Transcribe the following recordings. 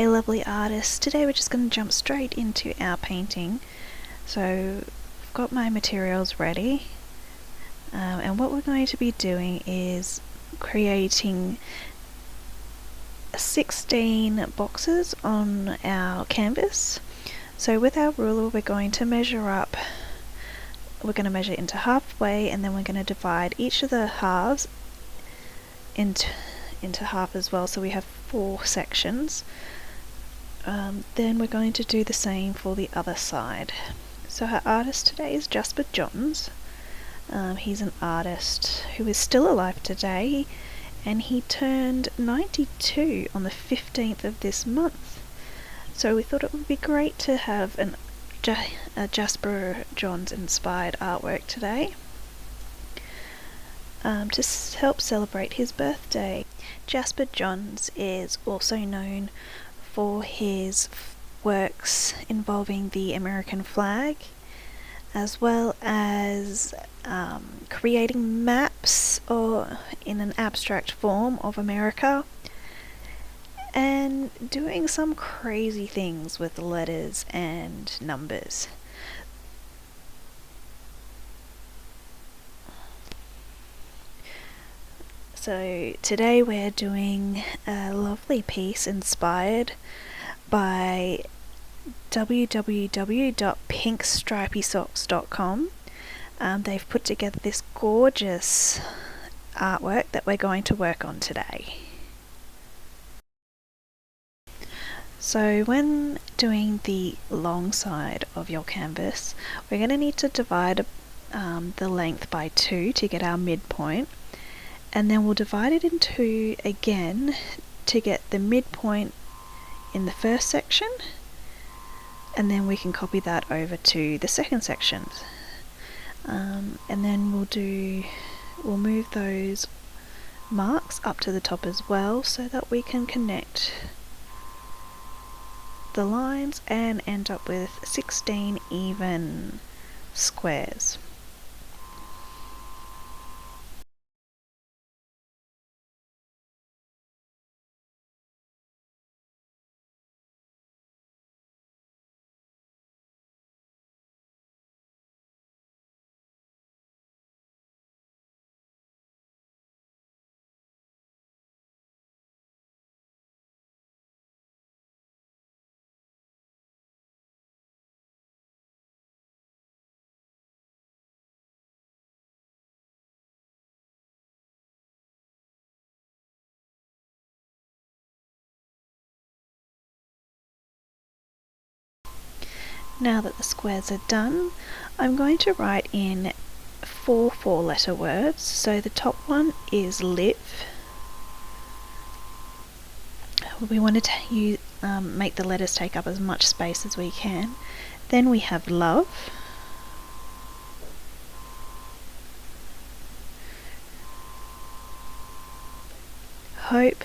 Hey lovely artists, today we're just going to jump straight into our painting. So I've got my materials ready, and what we're going to be doing is creating 16 boxes on our canvas. So with our ruler we're going to measure up, we're going to measure into halfway, and then we're going to divide each of the halves into half as well, so we have 4 sections. Then we're going to do the same for the other side. So our artist today is Jasper. He's an artist who is still alive today, and he turned 92 on the 15th of this month. So we thought it would be great to have a Jasper Johns inspired artwork today to help celebrate his birthday. Jasper Johns is also known for his works involving the American flag, as well as creating maps or in an abstract form of America, and doing some crazy things with letters and numbers. So today we're doing a lovely piece inspired by www.pinkstripysocks.com. They've put together this gorgeous artwork that we're going to work on today. So when doing the long side of your canvas, we're going to need to divide the length by 2 to get our midpoint, and then we'll divide it in 2 again to get the midpoint in the first section, and then we can copy that over to the second section. And then we'll move those marks up to the top as well, so that we can connect the lines and end up with 16 even squares. Now that the squares are done, I'm going to write in 4 4-letter words. So the top one is live. We want to make the letters take up as much space as we can. Then we have love, hope,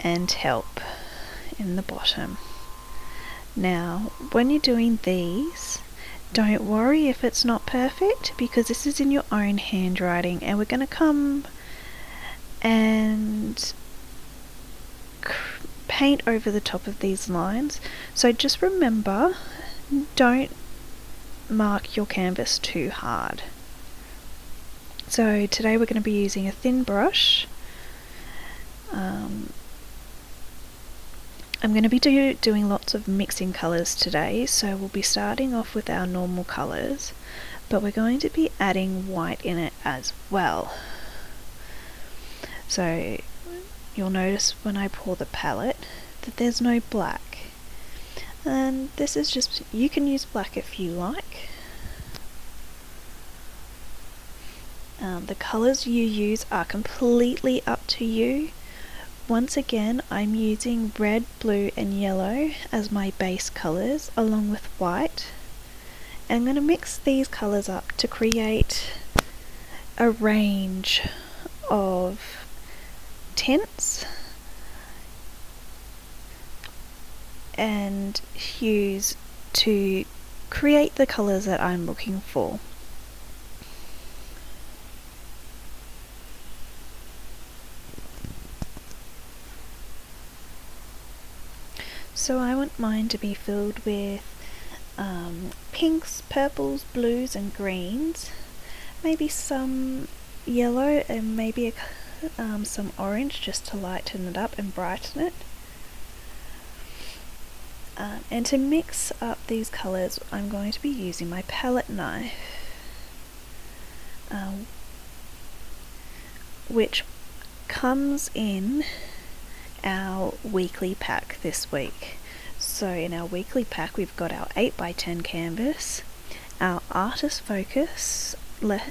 and help in the bottom. Now, when you're doing these, don't worry if it's not perfect, because this is in your own handwriting, and we're going to come and paint over the top of these lines. So just remember, don't mark your canvas too hard. So today we're going to be using a thin brush. I'm going to be doing lots of mixing colours today, so we'll be starting off with our normal colours, but we're going to be adding white in it as well. So you'll notice when I pour the palette that there's no black, and this is just, you can use black if you like. The colours you use are completely up to you. Once again, I'm using red, blue and yellow as my base colours, along with white. And I'm going to mix these colours up to create a range of tints and hues to create the colours that I'm looking for. So I want mine to be filled with pinks, purples, blues and greens, maybe some yellow and maybe some orange just to lighten it up and brighten it. And to mix up these colours, I'm going to be using my palette knife, which comes in our weekly pack this week. So in our weekly pack we've got our 8x10 canvas, our Artist Focus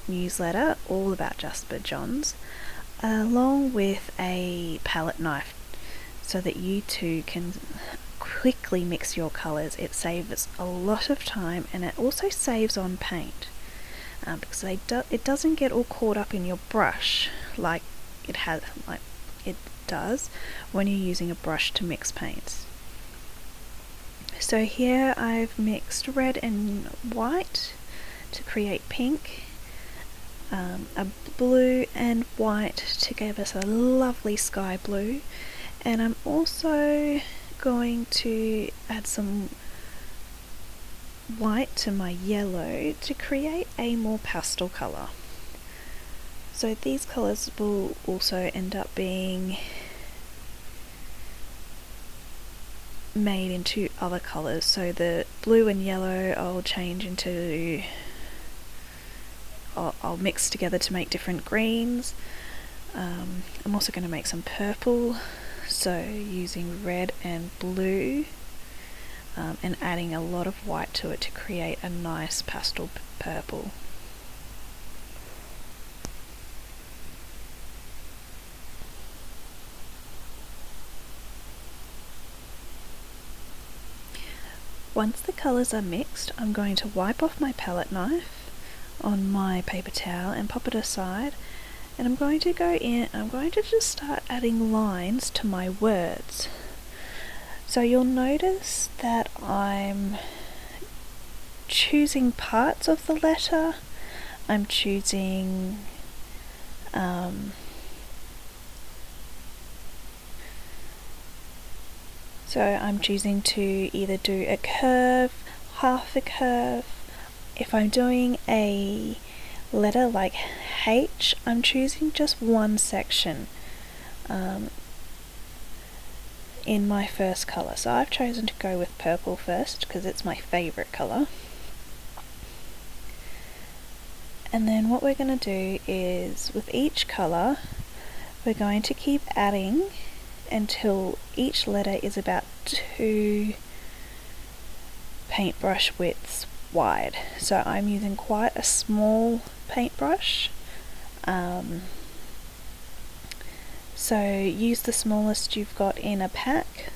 newsletter all about Jasper Johns, along with a palette knife so that you too can quickly mix your colours. It saves a lot of time and it also saves on paint, because it doesn't get all caught up in your brush like it does when you're using a brush to mix paints. So here I've mixed red and white to create pink, a blue and white to give us a lovely sky blue, and I'm also going to add some white to my yellow to create a more pastel colour. So these colours will also end up being made into other colours. So the blue and yellow I'll change into, I'll mix together to make different greens. I'm also going to make some purple, so using red and blue, and adding a lot of white to it to create a nice pastel purple. Once the colours are mixed, I'm going to wipe off my palette knife on my paper towel and pop it aside, and I'm going to go in, I'm going to just start adding lines to my words. So you'll notice that I'm choosing parts of the letter, I'm choosing so I'm choosing to either do a curve, half a curve. If I'm doing a letter like H, I'm choosing just one section in my first colour. So I've chosen to go with purple first because it's my favourite colour. And then what we're going to do is with each colour we're going to keep adding until each letter is about 2 paintbrush widths wide. So I'm using quite a small paintbrush, so use the smallest you've got in a pack,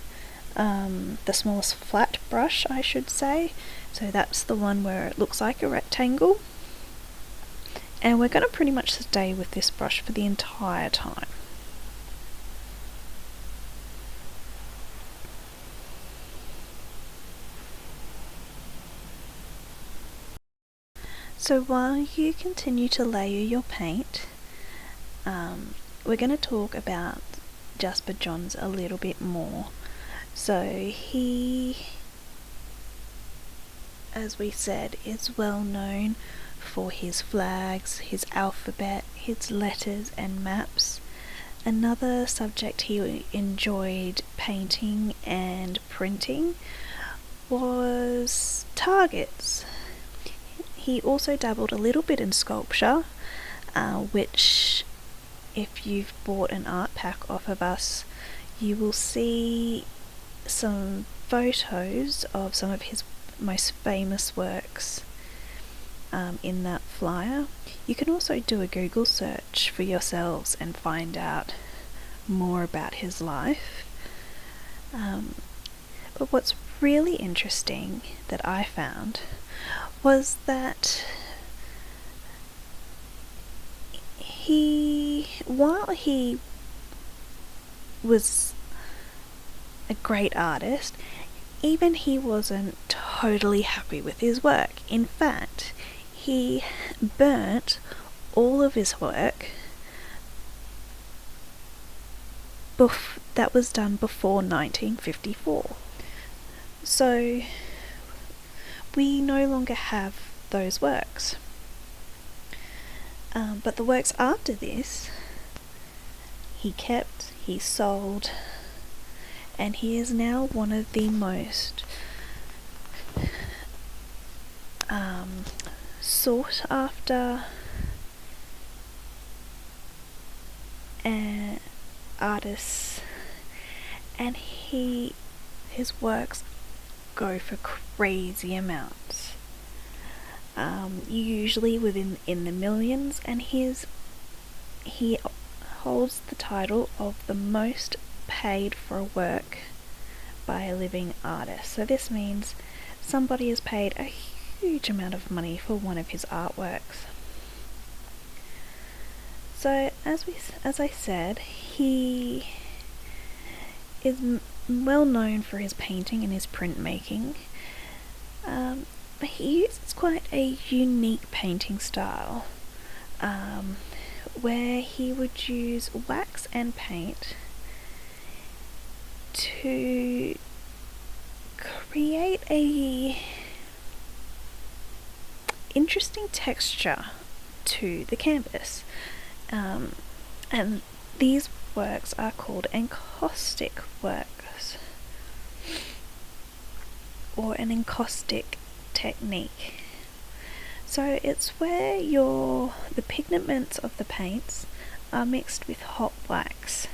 the smallest flat brush I should say. So that's the one where it looks like a rectangle, and we're going to pretty much stay with this brush for the entire time. So while you continue to layer your paint, we're going to talk about Jasper Johns a little bit more. So he, as we said, is well known for his flags, his alphabet, his letters and maps. Another subject he enjoyed painting and printing was targets. He also dabbled a little bit in sculpture, which if you've bought an art pack off of us, you will see some photos of some of his most famous works in that flyer. You can also do a Google search for yourselves and find out more about his life. But what's really interesting that I found was that while he was a great artist, even he wasn't totally happy with his work. In fact, he burnt all of his work that was done before 1954. So we no longer have those works. But the works after this, he kept, he sold, and he is now one of the most sought after artists, and his works go for crazy amounts, usually in the millions, and he holds the title of the most paid for a work by a living artist. So this means somebody has paid a huge amount of money for one of his artworks. So as I said, he is well known for his painting and his printmaking. But he uses quite a unique painting style, where he would use wax and paint to create a interesting texture to the canvas. And these works are called encaustic works, or an encaustic technique. So it's where the pigments of the paints are mixed with hot wax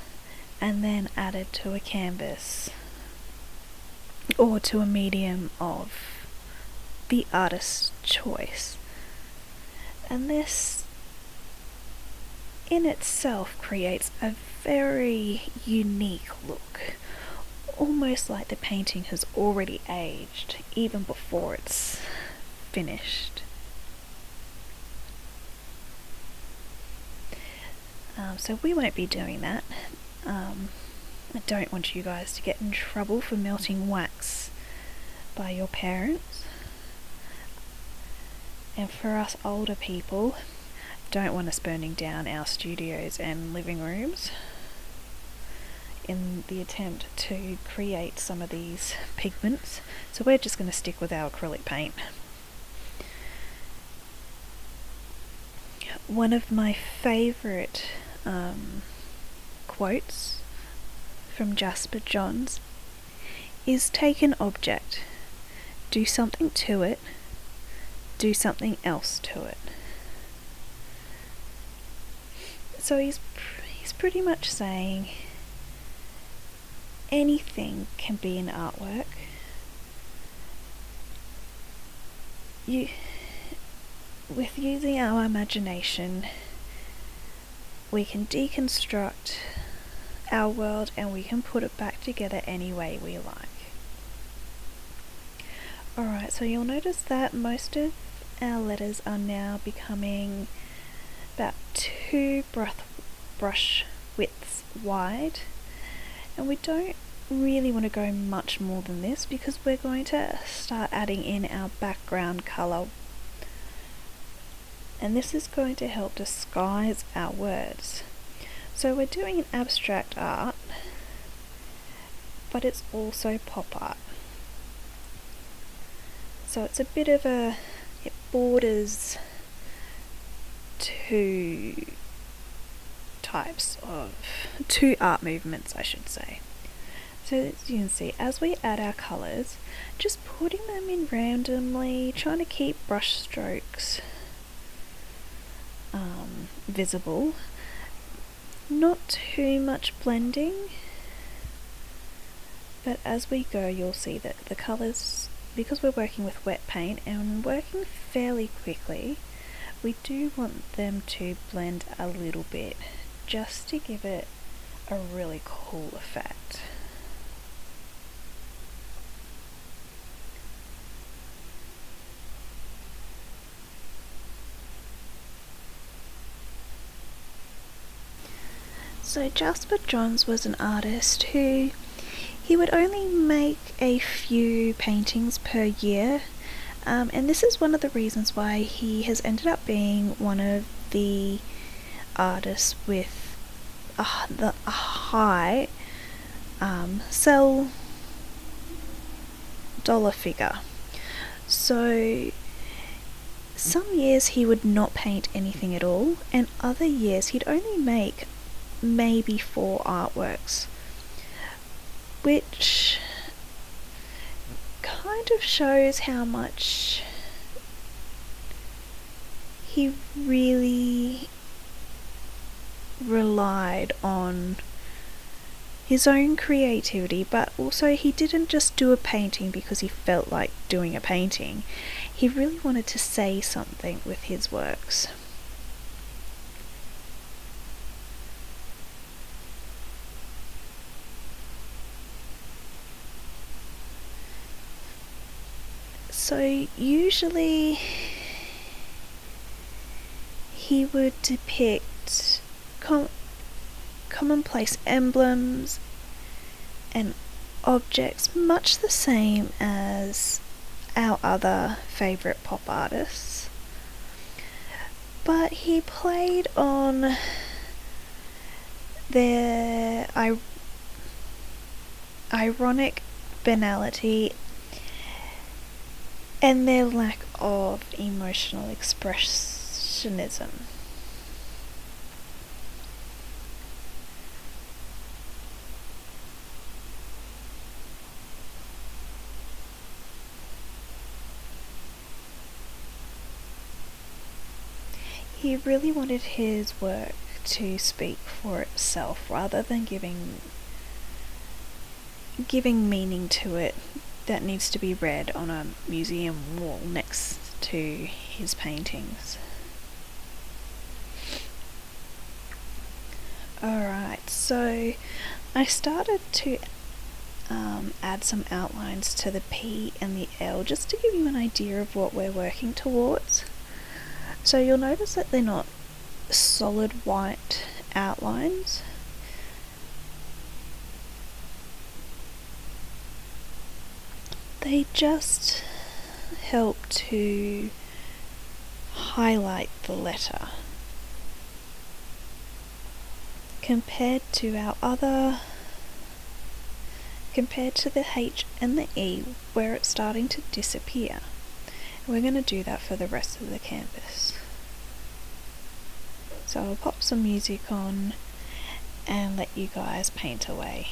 and then added to a canvas or to a medium of the artist's choice. And this in itself creates a very unique look, almost like the painting has already aged even before it's finished. So we won't be doing that. I don't want you guys to get in trouble for melting wax by your parents. And for us older people, don't want us burning down our studios and living rooms in the attempt to create some of these pigments. So we're just going to stick with our acrylic paint. One of my favourite quotes from Jasper Johns is, "Take an object, do something to it, do something else to it." So he's pretty much saying anything can be an artwork. With using our imagination, we can deconstruct our world and we can put it back together any way we like. Alright, so you'll notice that most of our letters are now becoming about 2 brush widths wide, and we don't really want to go much more than this because we're going to start adding in our background colour, and this is going to help disguise our words. So we're doing an abstract art, but it's also pop art. So it's a bit of it borders two art movements, I should say. So as you can see, as we add our colours, just putting them in randomly, trying to keep brush strokes visible, not too much blending, but as we go you'll see that the colours, because we're working with wet paint and working fairly quickly, we do want them to blend a little bit just to give it a really cool effect. So Jasper Johns was an artist who he would only make a few paintings per year, and this is one of the reasons why he has ended up being one of the artists with a high sell dollar figure. So some years he would not paint anything at all, and other years he'd only make maybe 4 artworks, which kind of shows how much he really relied on his own creativity, but also he didn't just do a painting because he felt like doing a painting. He really wanted to say something with his works. So usually he would depict commonplace emblems and objects, much the same as our other favourite pop artists. But he played on their ironic banality and their lack of emotional expressionism. He really wanted his work to speak for itself rather than giving meaning to it that needs to be read on a museum wall next to his paintings. Alright, so I started to add some outlines to the P and the L just to give you an idea of what we're working towards. So you'll notice that they're not solid white outlines. They just help to highlight the letter compared to the H and the E where it's starting to disappear. We're going to do that for the rest of the canvas. So I'll pop some music on and let you guys paint away.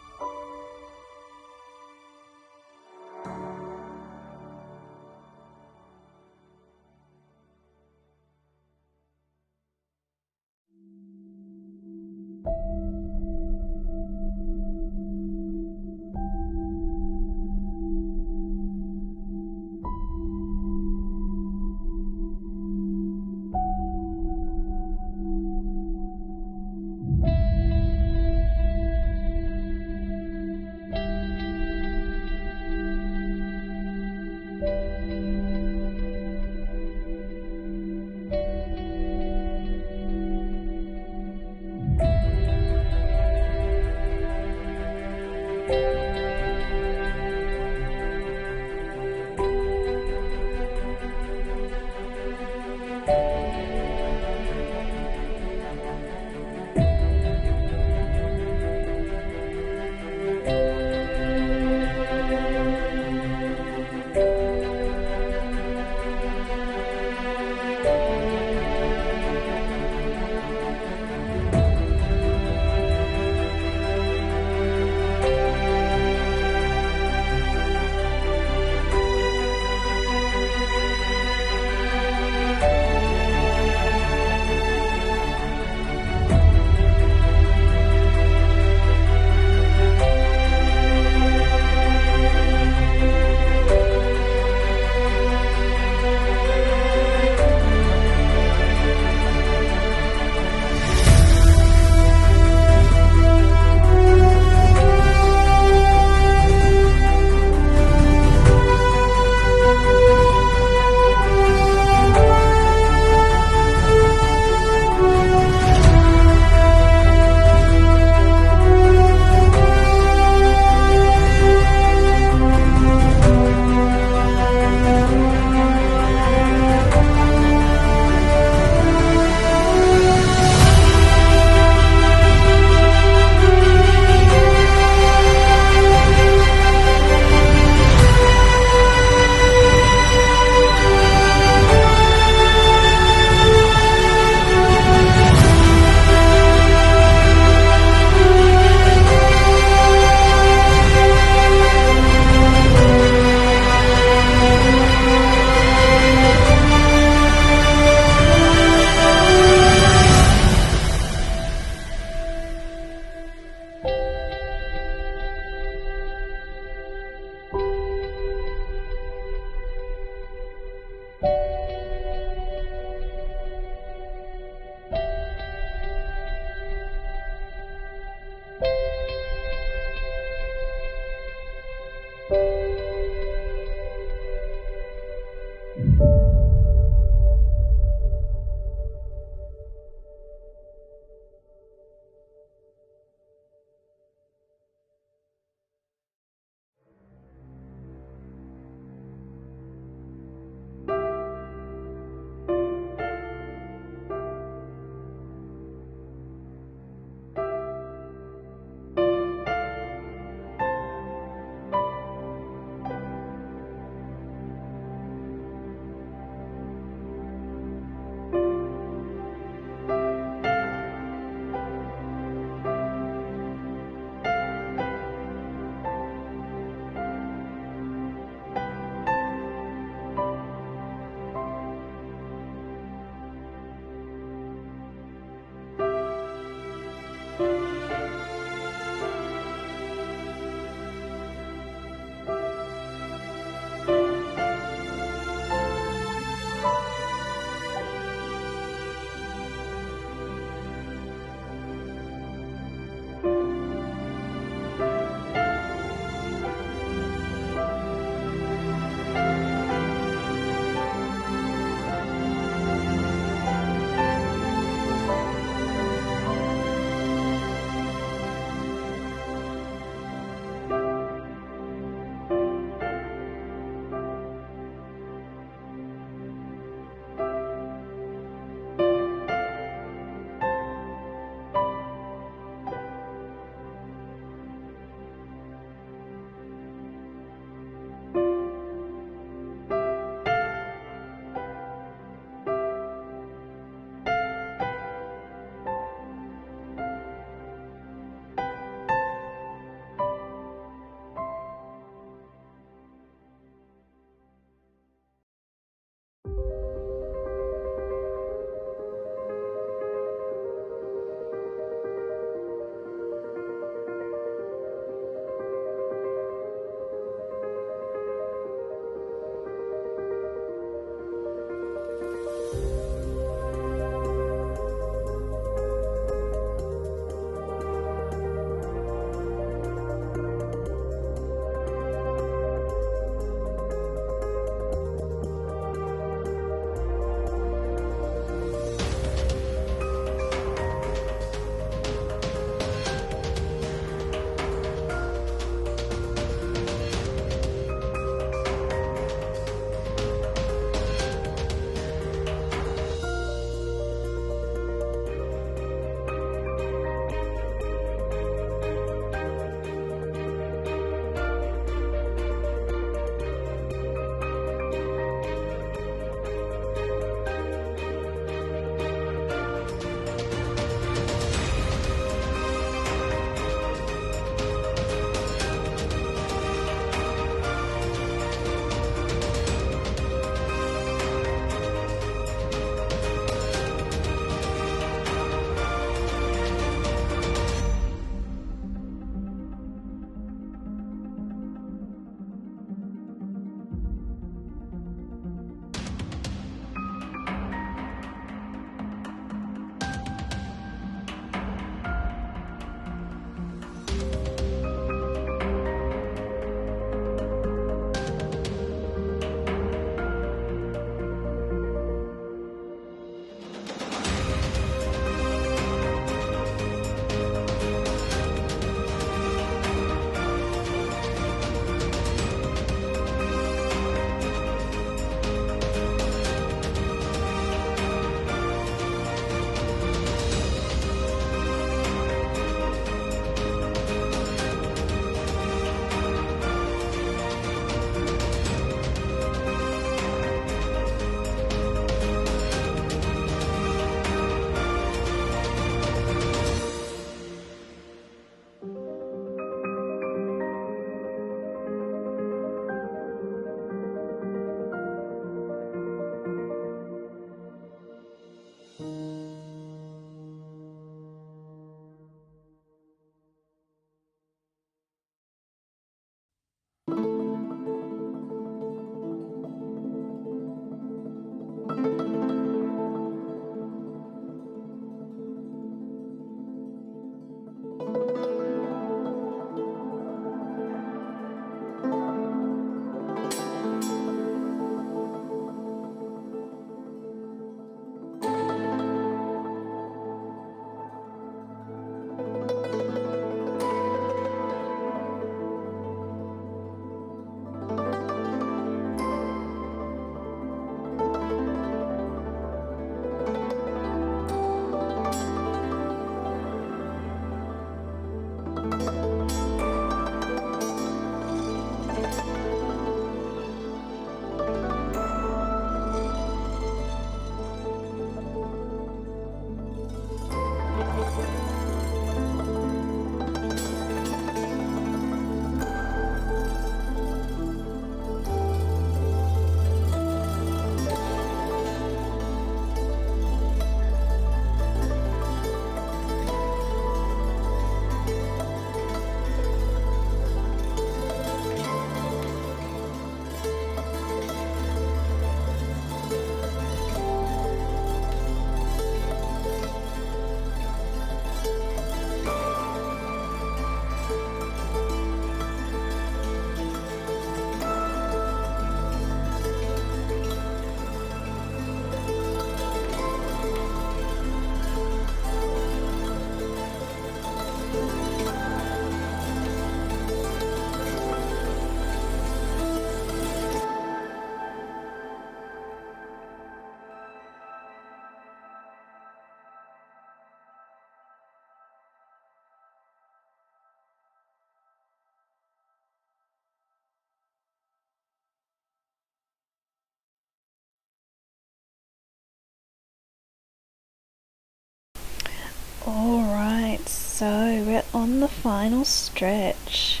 Alright, so we're on the final stretch.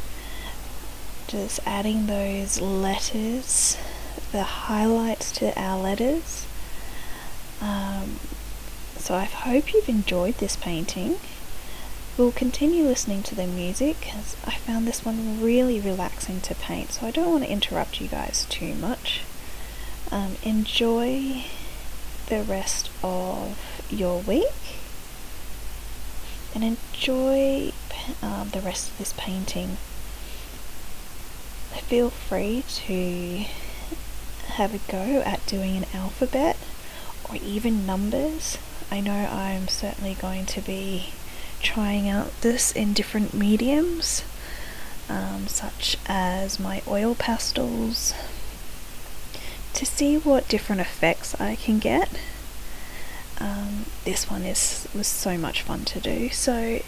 Just adding those letters, the highlights to our letters. So I hope you've enjoyed this painting. We'll continue listening to the music because I found this one really relaxing to paint, so I don't want to interrupt you guys too much. Enjoy the rest of your week and enjoy the rest of this painting. Feel free to have a go at doing an alphabet or even numbers. I know I'm certainly going to be trying out this in different mediums, such as my oil pastels, to see what different effects I can get. This one was so much fun to do. So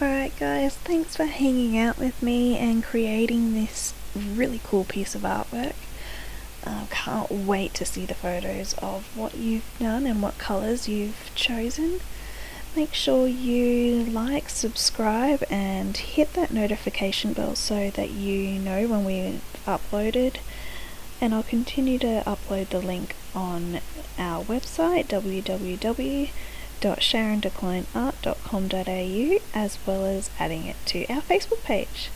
Alright guys, thanks for hanging out with me and creating this really cool piece of artwork. Can't wait to see the photos of what you've done and what colours you've chosen. Make sure you like, subscribe and hit that notification bell so that you know when we've uploaded, and I'll continue to upload the link on our website www.sharondeclineart.com.au, as well as adding it to our Facebook page.